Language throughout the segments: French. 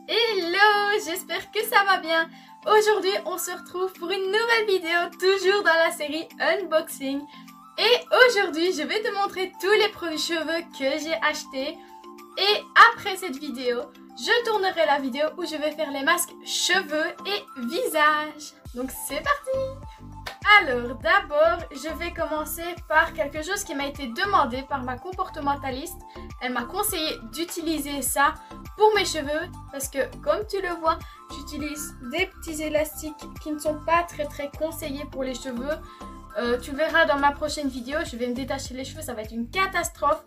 Hello, j'espère que ça va bien. Aujourd'hui, on se retrouve pour une nouvelle vidéo, toujours dans la série Unboxing. Et aujourd'hui, je vais te montrer tous les produits cheveux que j'ai achetés. Et après cette vidéo, je tournerai la vidéo où je vais faire les masques cheveux et visage. Donc c'est parti! Alors d'abord, je vais commencer par quelque chose qui m'a été demandé par ma comportementaliste. Elle m'a conseillé d'utiliser ça pour mes cheveux parce que comme tu le vois, j'utilise des petits élastiques qui ne sont pas très conseillés pour les cheveux. Tu verras dans ma prochaine vidéo, je vais me détacher les cheveux, ça va être une catastrophe.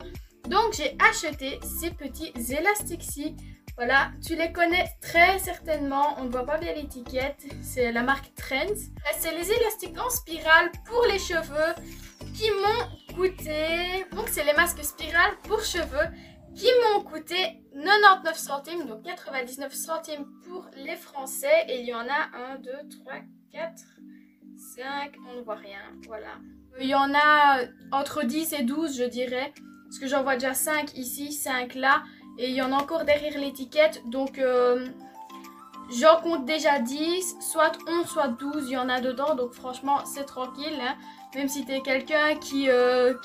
Donc j'ai acheté ces petits élastiques-ci. Voilà, tu les connais très certainement, on ne voit pas bien l'étiquette, c'est la marque Trends. C'est les élastiques en spirale pour les cheveux qui m'ont coûté, donc c'est les masques spirales pour cheveux qui m'ont coûté 99 centimes, donc 99 centimes pour les Français. Et il y en a 1, 2, 3, 4, 5, on ne voit rien, voilà. Il y en a entre 10 et 12 je dirais, parce que j'en vois déjà 5 ici, 5 là. Et il y en a encore derrière l'étiquette, donc j'en compte déjà 10, soit 11, soit 12, il y en a dedans, donc franchement c'est tranquille, hein. Même si tu es quelqu'un qui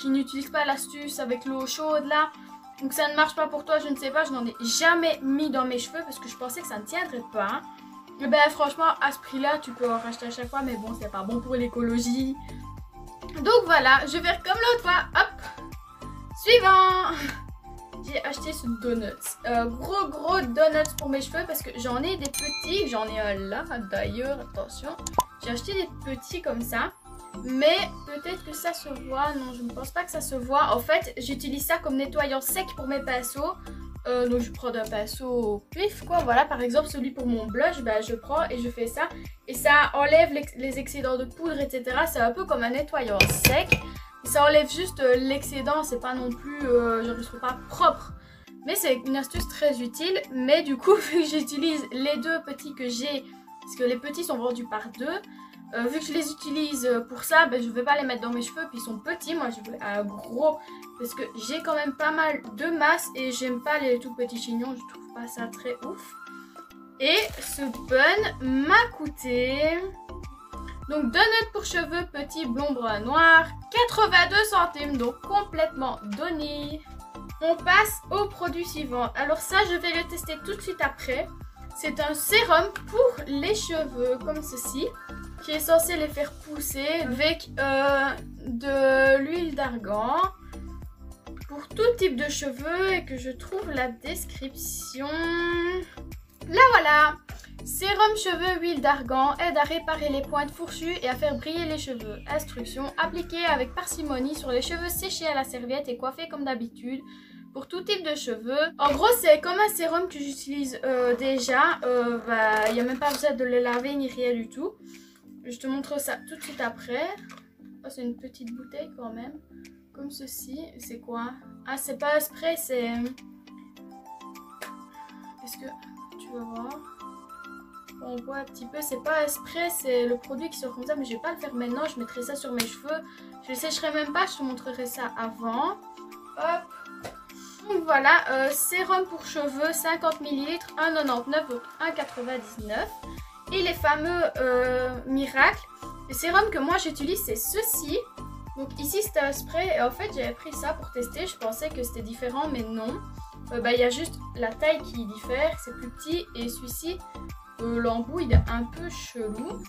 n'utilise pas l'astuce avec l'eau chaude là, donc ça ne marche pas pour toi, je ne sais pas, je n'en ai jamais mis dans mes cheveux parce que je pensais que ça ne tiendrait pas. Hein. Et ben franchement à ce prix là, tu peux en racheter à chaque fois, mais bon c'est pas bon pour l'écologie. Donc voilà, je vais faire comme l'autre fois, hop, suivant. J'ai acheté ce donuts, gros donuts pour mes cheveux parce que j'en ai des petits, j'en ai un là d'ailleurs, attention. J'ai acheté des petits comme ça, mais peut-être que ça se voit, non je ne pense pas que ça se voit. En fait j'utilise ça comme nettoyant sec pour mes pinceaux, donc je prends un pinceau au pif quoi, voilà par exemple celui pour mon blush, ben, je prends et je fais ça. Et ça enlève les excédents de poudre etc, c'est un peu comme un nettoyant sec. Ça enlève juste l'excédent, c'est pas non plus, je ne trouve pas propre. Mais c'est une astuce très utile. Mais du coup, vu que j'utilise les deux petits que j'ai, parce que les petits sont vendus par deux, vu que je les utilise pour ça, ben, je ne vais pas les mettre dans mes cheveux, puis ils sont petits. Moi, je voulais un gros, parce que j'ai quand même pas mal de masse et j'aime pas les tout petits chignons, je trouve pas ça très ouf. Et ce bun m'a coûté... Donc donut pour cheveux petit blond brun noir, 82 centimes, donc complètement donné. On passe au produit suivant. Alors ça je vais le tester tout de suite après. C'est un sérum pour les cheveux comme ceci, qui est censé les faire pousser avec de l'huile d'argan pour tout type de cheveux et que je trouve la description. Là voilà. Sérum cheveux huile d'argan aide à réparer les pointes fourchues et à faire briller les cheveux. Instruction, appliquer avec parcimonie sur les cheveux séchés à la serviette et coiffés comme d'habitude pour tout type de cheveux. En gros c'est comme un sérum que j'utilise déjà, il n'y a même pas besoin de le laver ni rien du tout. Je te montre ça tout de suite après. Oh, c'est une petite bouteille quand même, comme ceci. C'est quoi? Ah c'est pas un spray, c'est... Est-ce que tu vas voir? On voit un petit peu, c'est pas un spray, c'est le produit qui sort comme ça, mais je vais pas le faire maintenant, je mettrai ça sur mes cheveux. Je le sécherai même pas, je te montrerai ça avant. Hop. Donc voilà, sérum pour cheveux, 50 ml, 1,99, donc 1,99. Et les fameux miracles. Les sérums que moi j'utilise, c'est ceci. Donc ici c'était un spray, et en fait j'avais pris ça pour tester, je pensais que c'était différent, mais non. Il y a juste la taille qui diffère, c'est plus petit, et celui-ci... l'embout il est un peu chelou.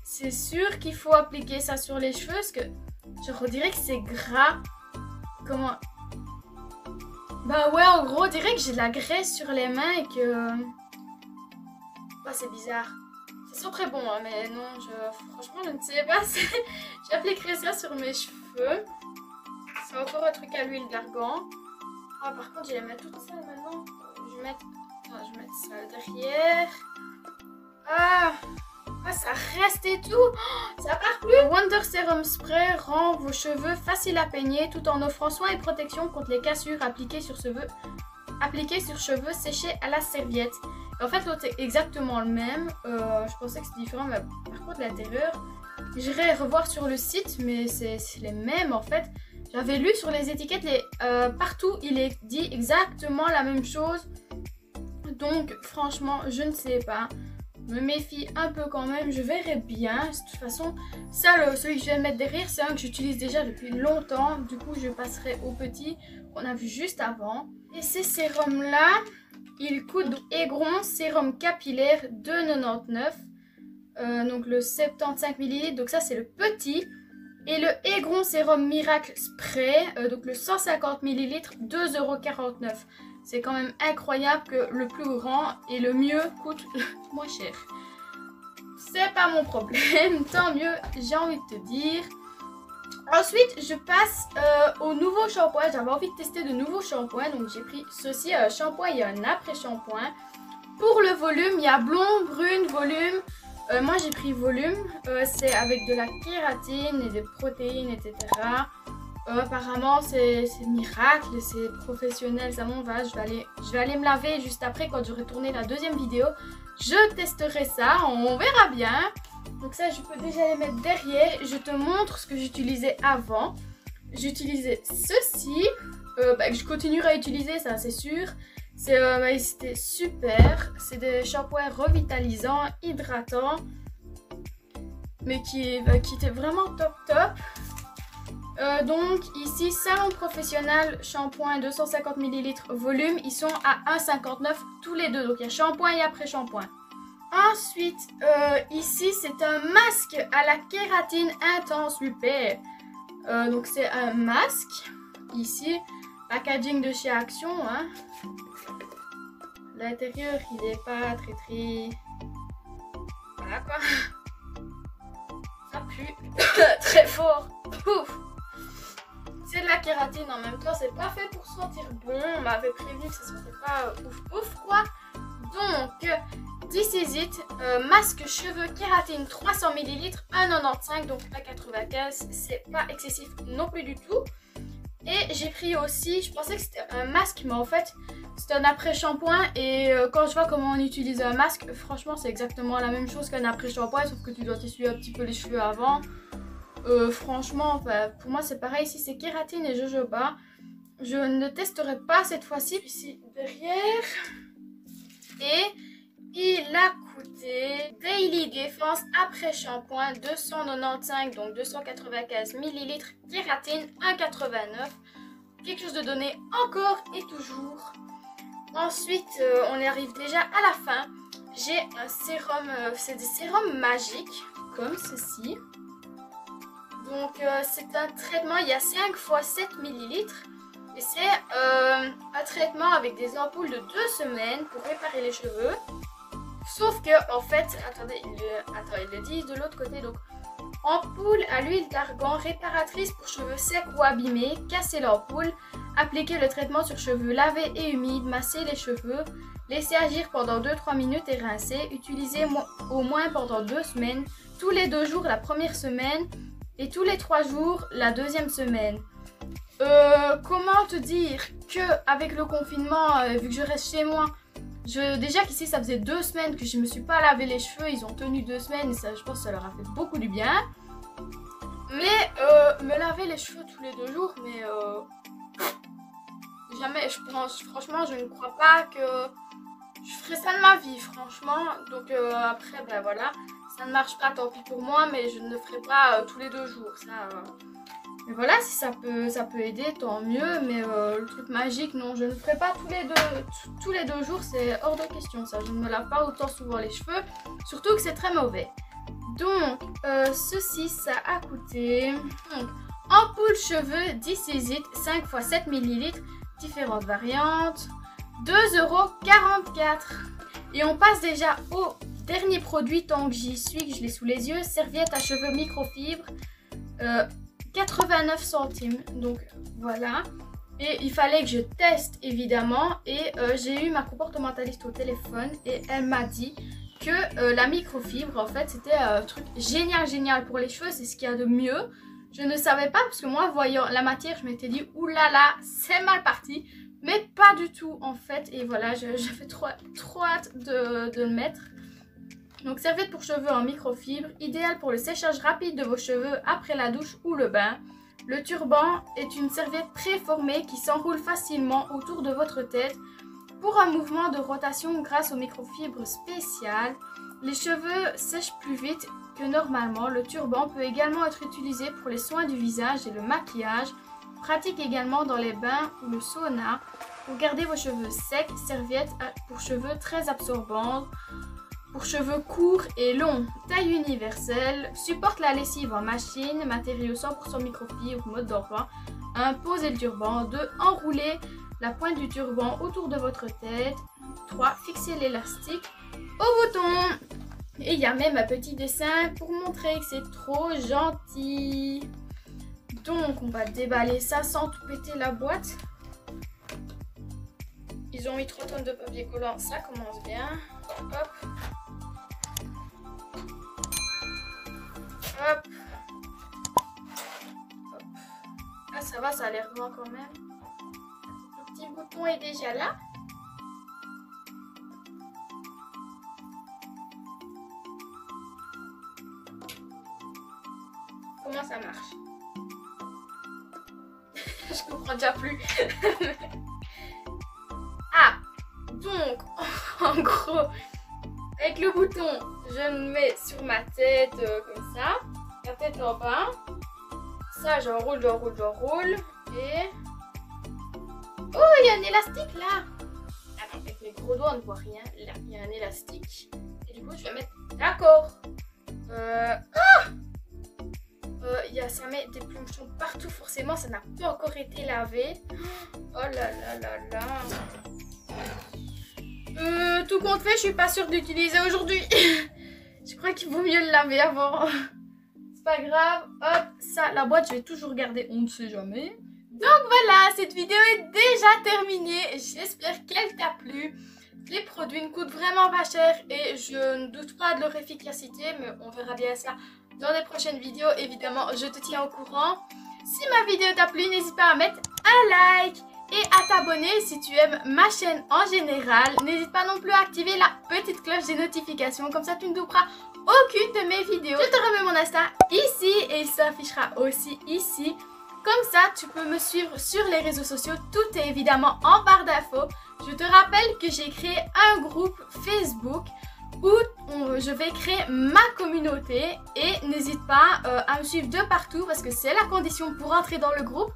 C'est sûr qu'il faut appliquer ça sur les cheveux parce que je redirais que c'est gras. Comment? Bah ouais, en gros, on dirait que j'ai de la graisse sur les mains et que... Bah c'est bizarre. Ça sent très bon, hein, mais non, franchement, je ne sais pas. J'appliquerai ça sur mes cheveux. C'est encore un truc à l'huile d'argan. Ah, par contre, je vais mettre tout ça maintenant. Je vais mettre ça derrière. Ah, Ah, ça reste et tout. Oh, ça part plus. Wonder Serum Spray rend vos cheveux faciles à peigner tout en offrant soins et protection contre les cassures appliquées sur cheveux séchés à la serviette. Et en fait, l'autre est exactement le même. Je pensais que c'était différent, mais par contre, l'intérieur, j'irai revoir sur le site, mais c'est les mêmes en fait. J'avais lu sur les étiquettes, partout, il est dit exactement la même chose. Donc, franchement, je ne sais pas. Me méfie un peu quand même, je verrai bien. De toute façon, ça, celui que je vais mettre derrière, c'est un que j'utilise déjà depuis longtemps. Du coup, je passerai au petit qu'on a vu juste avant. Et ces sérums-là, ils coûtent Aigron Sérum Capillaire 2,99. Donc le 75 ml, donc ça c'est le petit. Et le Aigron Sérum Miracle Spray, donc le 150 ml, 2,49 €. C'est quand même incroyable que le plus grand et le mieux coûte moins cher. C'est pas mon problème, tant mieux, j'ai envie de te dire. Ensuite, je passe au nouveau shampoing. J'avais envie de tester de nouveaux shampoings, donc j'ai pris ceci, un shampoing et un après-shampoing. Pour le volume, il y a blond, brune, volume. Moi, j'ai pris volume. C'est avec de la kératine et des protéines, etc. Apparemment, c'est miracle, c'est professionnel, ça m'en va. Je vais aller me laver juste après quand j'aurai tourné la deuxième vidéo. Je testerai ça, on verra bien. Donc ça, je peux déjà les mettre derrière. Je te montre ce que j'utilisais avant. J'utilisais ceci, que je continuerai à utiliser, ça c'est sûr. C'était super. C'est des shampoings revitalisants, hydratants, mais qui étaient vraiment top. Donc ici, Salon Professionnel shampoing 250 ml volume, ils sont à 1,59 tous les deux. Donc il y a shampoing et après shampoing. Ensuite, ici c'est un masque à la kératine intense super. Donc c'est un masque. Ici, packaging de chez Action. Hein. L'intérieur il est pas très... Voilà quoi. Ça pue très fort. Pouf. C'est de la kératine en même temps, c'est pas fait pour sentir bon. On m'avait prévenu que ça sentait pas ouf quoi. Donc, This Is It, masque cheveux kératine 300 ml, 1,95 €, donc 1,95 €, c'est pas excessif non plus du tout. Et j'ai pris aussi, je pensais que c'était un masque, mais en fait c'est un après-shampoing. Et quand je vois comment on utilise un masque, franchement c'est exactement la même chose qu'un après-shampoing, sauf que tu dois t'essuyer un petit peu les cheveux avant. Franchement, pour moi c'est pareil, ici c'est kératine et jojoba. Je ne testerai pas cette fois-ci, ici derrière. Et il a coûté Daily Défense après shampoing 295, donc 295 ml, kératine 1,89 €. Quelque chose de donné encore et toujours. Ensuite, on arrive déjà à la fin. J'ai un sérum, c'est des sérums magiques comme ceci. Donc c'est un traitement, il y a 5 x 7 ml. Et c'est un traitement avec des ampoules de 2 semaines pour réparer les cheveux. Sauf que en fait, attendez, il le dit de l'autre côté. Donc ampoule à l'huile d'argan réparatrice pour cheveux secs ou abîmés. Casser l'ampoule, appliquer le traitement sur cheveux lavés et humides, masser les cheveux, laisser agir pendant 2-3 minutes et rincer. Utiliser au moins pendant 2 semaines, tous les 2 jours la première semaine et tous les 3 jours la deuxième semaine. Comment te dire que avec le confinement, vu que je reste chez moi, déjà qu'ici ça faisait 2 semaines que je me suis pas lavé les cheveux, ils ont tenu 2 semaines et ça, je pense que ça leur a fait beaucoup du bien. Mais me laver les cheveux tous les 2 jours, mais jamais, franchement je ne crois pas que je ferai ça de ma vie, franchement. Donc après, ben voilà, ça ne marche pas, tant pis pour moi, mais je ne le ferai pas tous les 2 jours, ça... Mais voilà, si ça peut aider, tant mieux. Mais le truc magique, non, je ne le ferai pas tous les 2 jours. C'est hors de question, ça. Je ne me lave pas autant souvent les cheveux. Surtout que c'est très mauvais. Donc, ceci, ça a coûté... Donc, ampoule cheveux This Is It, 5 x 7 ml, différentes variantes. 2,44 €. Et on passe déjà au dernier produit, tant que j'y suis, que je l'ai sous les yeux. Serviette à cheveux microfibre. 89 centimes, donc voilà. Et il fallait que je teste évidemment. Et j'ai eu ma comportementaliste au téléphone et elle m'a dit que la microfibre, en fait, c'était un truc génial pour les cheveux. C'est ce qu'il y a de mieux. Je ne savais pas parce que moi, voyant la matière, je m'étais dit, oulala, c'est mal parti. Mais pas du tout, en fait. Et voilà, j'avais trop hâte de le mettre. Donc, serviette pour cheveux en microfibre, idéal pour le séchage rapide de vos cheveux après la douche ou le bain. Le turban est une serviette préformée qui s'enroule facilement autour de votre tête pour un mouvement de rotation grâce aux microfibres spéciales. Les cheveux sèchent plus vite que normalement. Le turban peut également être utilisé pour les soins du visage et le maquillage. Pratique également dans les bains ou le sauna. Pour garder vos cheveux secs, serviette pour cheveux très absorbantes. Pour cheveux courts et longs, taille universelle, supporte la lessive en machine, matériaux 100% microfibre, mode d'emploi. 1. Posez le turban. 2. Enroulez la pointe du turban autour de votre tête. 3. Fixez l'élastique au bouton. Et il y a même un petit dessin pour montrer que c'est trop gentil. Donc on va déballer ça sans tout péter la boîte. Ils ont mis 3 tonnes de papier collant, ça commence bien. Hop. Hop. Hop. Ah ça va, ça a l'air grand quand même. Le petit bouton est déjà là. Comment ça marche? Je comprends déjà plus. Ah, donc en gros, avec le bouton, je le mets sur ma tête comme ça, la tête en bas. Ça, j'enroule. Et oh, il y a un élastique là. Attends, avec mes gros doigts, on ne voit rien. Là, il y a un élastique. Et du coup, je vais mettre. D'accord. Ça met des plongeons partout, forcément ça n'a pas encore été lavé. Oh là là. Tout compte fait, je suis pas sûre d'utiliser aujourd'hui. Je crois qu'il vaut mieux le laver avant. C'est pas grave. Hop, ça, la boîte je vais toujours garder, on ne sait jamais. Donc voilà, cette vidéo est déjà terminée. J'espère qu'elle t'a plu. Les produits ne coûtent vraiment pas cher et je ne doute pas de leur efficacité, mais on verra bien ça dans les prochaines vidéos. Évidemment, je te tiens au courant. Si ma vidéo t'a plu, n'hésite pas à mettre un like et à t'abonner si tu aimes ma chaîne en général. N'hésite pas non plus à activer la petite cloche des notifications, comme ça tu ne louperas aucune de mes vidéos. Je te remets mon Insta ici et il s'affichera aussi ici. Comme ça, tu peux me suivre sur les réseaux sociaux. Tout est évidemment en barre d'infos. Je te rappelle que j'ai créé un groupe Facebook où je vais créer ma communauté et n'hésite pas à me suivre de partout parce que c'est la condition pour entrer dans le groupe.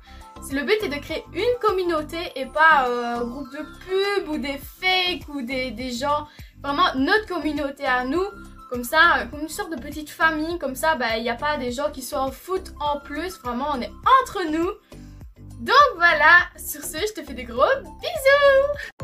Le but est de créer une communauté et pas un groupe de pub ou des fakes ou des gens. Vraiment notre communauté à nous. Comme ça, comme une sorte de petite famille, comme ça, il n'y a pas des gens qui sont en foot en plus. Vraiment, on est entre nous. Donc voilà, sur ce, je te fais des gros bisous.